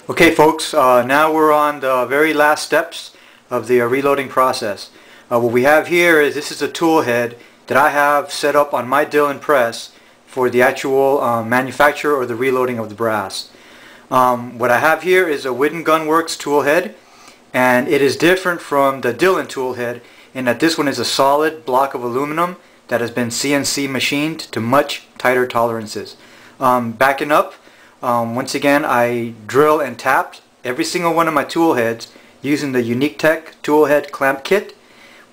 Okay folks, now we're on the very last steps of the reloading process. What we have here is this is a tool head that I have set up on my Dillon press for the actual manufacture or the reloading of the brass. What I have here is a Witten Gunworks tool head, and it is different from the Dillon tool head in that this one is a solid block of aluminum that has been CNC machined to much tighter tolerances. Backing up, once again, I drill and tapped every single one of my tool heads using the Unique-Tech tool head clamp kit.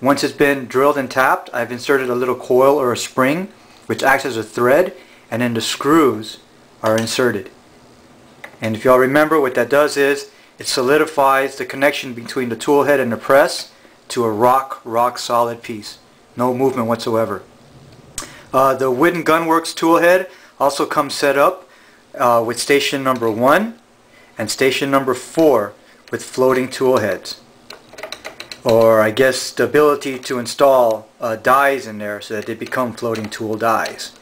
Once it's been drilled and tapped, I've inserted a little coil or a spring which acts as a thread, and then the screws are inserted. And if y'all remember, what that does is it solidifies the connection between the tool head and the press to a rock solid piece. No movement whatsoever. The Witten Gunworks tool head also comes set up with station number 1 and station number 4 with floating tool heads, or I guess the ability to install dies in there so that they become floating tool dies.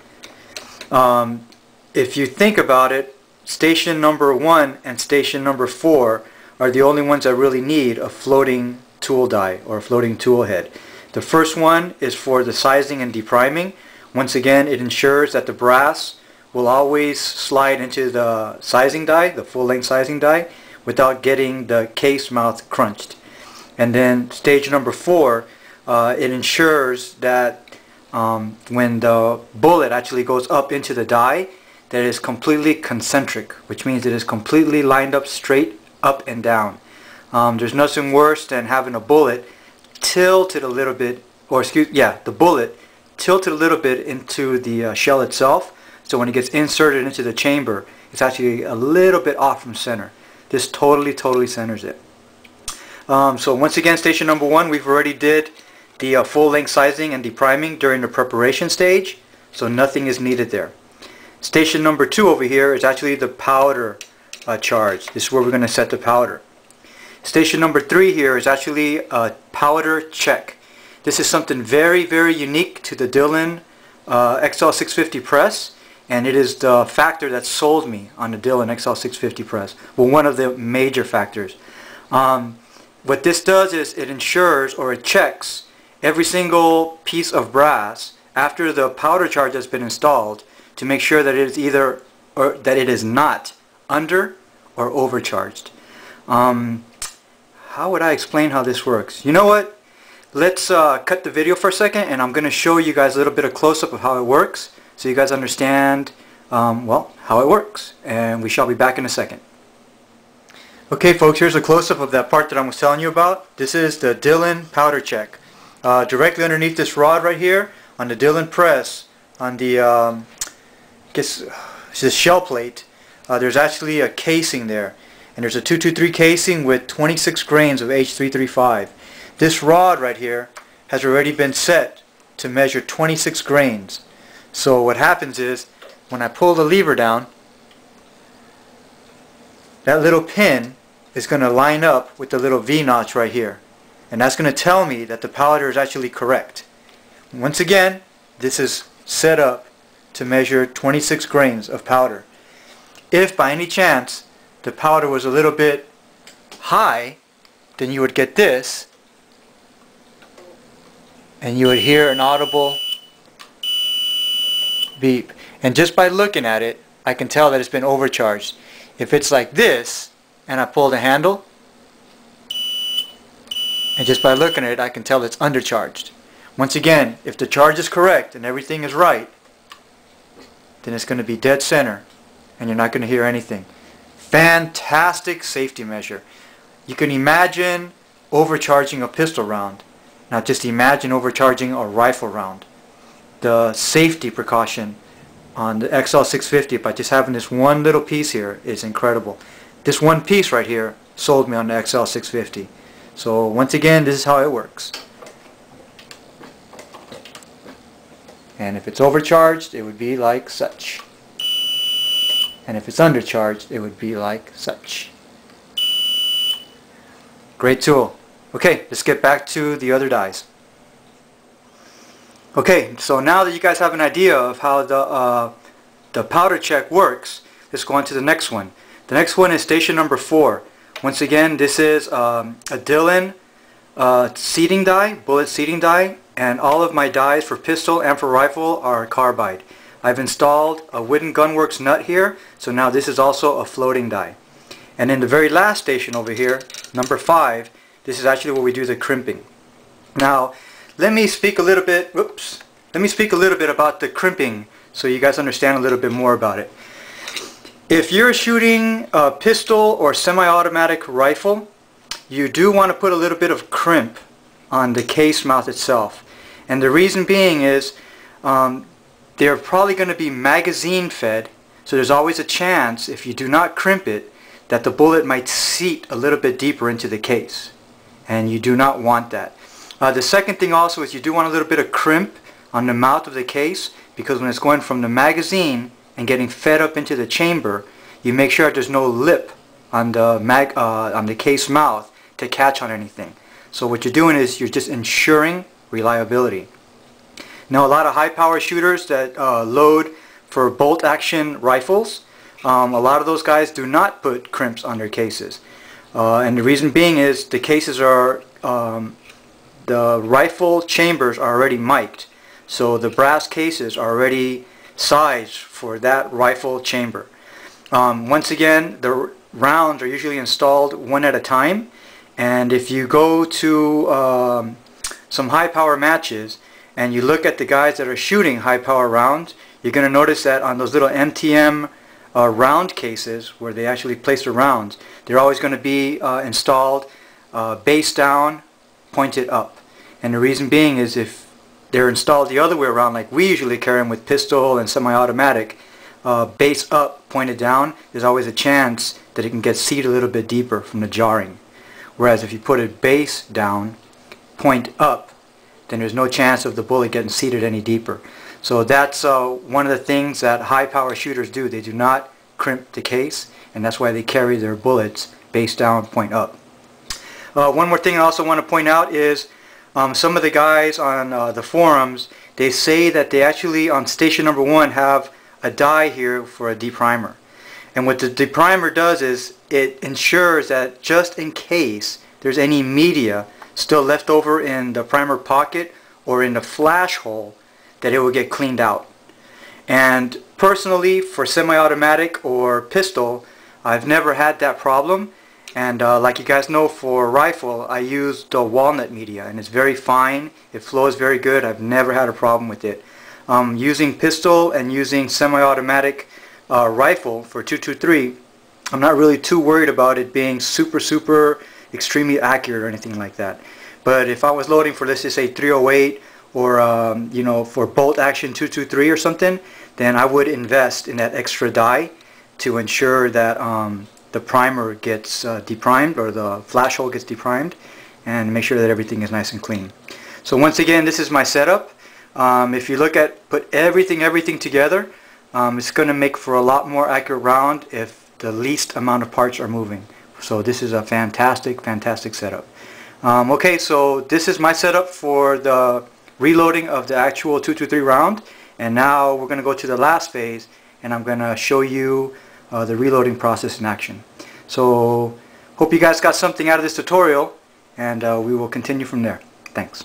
If you think about it, station number 1 and station number 4 are the only ones that really need a floating tool die or a floating tool head. The first one is for the sizing and depriming. Once again, it ensures that the brass will always slide into the sizing die, the full-length sizing die, without getting the case mouth crunched. And then stage number 4, it ensures that when the bullet actually goes up into the die, that it is completely concentric, which means it is completely lined up straight up and down. There's nothing worse than having a bullet tilted a little bit, or the bullet tilted a little bit into the shell itself. So when it gets inserted into the chamber, it's actually a little bit off from center. This totally centers it. So once again, station number 1, we've already did the full-length sizing and depriming during the preparation stage, so nothing is needed there. Station number 2 over here is actually the powder charge. This is where we're going to set the powder. Station number 3 here is actually a powder check. This is something very unique to the Dillon XL650 press, and it is the factor that sold me on the Dillon XL650 press. Well, one of the major factors. What this does is it ensures, or it checks, every single piece of brass after the powder charge has been installed to make sure that it is either, or that it is not under or overcharged. How would I explain how this works? You know what? Let's cut the video for a second, and I'm going to show you guys a little bit of close-up of how it works, so you guys understand, well, how it works. And we shall be back in a second. Okay folks, here's a close-up of that part that I was telling you about. This is the Dillon powder check. Directly underneath this rod right here, on the Dillon press, on the, this shell plate, there's actually a casing there. And there's a 223 casing with 26 grains of H335. This rod right here has already been set to measure 26 grains. So what happens is, when I pull the lever down, that little pin is going to line up with the little V-notch right here. And that's going to tell me that the powder is actually correct. Once again, this is set up to measure 26 grains of powder. If by any chance the powder was a little bit high, then you would get this, and you would hear an audible beep. And just by looking at it, I can tell that it's been overcharged. If it's like this, and I pull the handle, and just by looking at it, I can tell it's undercharged. Once again, if the charge is correct and everything is right, then it's going to be dead center, and you're not going to hear anything. Fantastic safety measure. You can imagine overcharging a pistol round. Now just imagine overcharging a rifle round. The safety precaution on the XL650 by just having this one little piece here is incredible. This one piece right here sold me on the XL650. So once again, this is how it works. And if it's overcharged, it would be like such. And if it's undercharged, it would be like such. Great tool. Okay, let's get back to the other dies. Okay, so now that you guys have an idea of how the powder check works, let's go on to the next one. The next one is station number 4. Once again, this is a Dillon seating die, bullet seating die, and all of my dies for pistol and for rifle are carbide. I've installed a Wooden Gunworks nut here, so now this is also a floating die. And in the very last station over here, number 5, this is actually where we do the crimping. Now, let me speak a little bit about the crimping so you guys understand a little bit more about it. If you're shooting a pistol or semi-automatic rifle, you do want to put a little bit of crimp on the case mouth itself. And the reason being is they're probably going to be magazine fed, so there's always a chance, if you do not crimp it, that the bullet might seat a little bit deeper into the case. And you do not want that. The second thing also is you do want a little bit of crimp on the mouth of the case, because when it's going from the magazine and getting fed up into the chamber, you make sure that there's no lip on the case mouth to catch on anything. So what you're doing is you're just ensuring reliability. Now, a lot of high power shooters that load for bolt action rifles, a lot of those guys do not put crimps on their cases. And the reason being is the cases are, the rifle chambers are already mic'd. So the brass cases are already sized for that rifle chamber. Once again, the rounds are usually installed one at a time. And if you go to some high power matches and you look at the guys that are shooting high power rounds, you're going to notice that on those little MTM round cases where they actually place the rounds, they're always going to be installed base down, pointed up. And the reason being is if they're installed the other way around, like we usually carry them with pistol and semi-automatic, base up, pointed down, there's always a chance that it can get seated a little bit deeper from the jarring. Whereas if you put it base down, point up, then there's no chance of the bullet getting seated any deeper. So that's one of the things that high power shooters do. They do not crimp the case, and that's why they carry their bullets base down, point up. One more thing I also want to point out is some of the guys on the forums, they say that they actually on station number 1 have a die here for a deprimer. And what the deprimer does is it ensures that just in case there's any media still left over in the primer pocket or in the flash hole, that it will get cleaned out. And personally, for semi-automatic or pistol, I've never had that problem. And like you guys know, for rifle, I use the walnut media, and it's very fine. It flows very good. I've never had a problem with it. Using pistol and using semi-automatic rifle for 223, I'm not really too worried about it being super extremely accurate or anything like that. But if I was loading for, let's just say 308 or you know, for bolt action 223 or something, then I would invest in that extra die to ensure that the primer gets deprimed, or the flash hole gets deprimed, and make sure that everything is nice and clean. So once again, this is my setup. If you look at, put everything together, it's going to make for a lot more accurate round if the least amount of parts are moving. So this is a fantastic setup. Okay, so this is my setup for the reloading of the actual 223 round, and now we're going to go to the last phase, and I'm going to show you the reloading process in action. So hope you guys got something out of this tutorial, and we will continue from there. Thanks.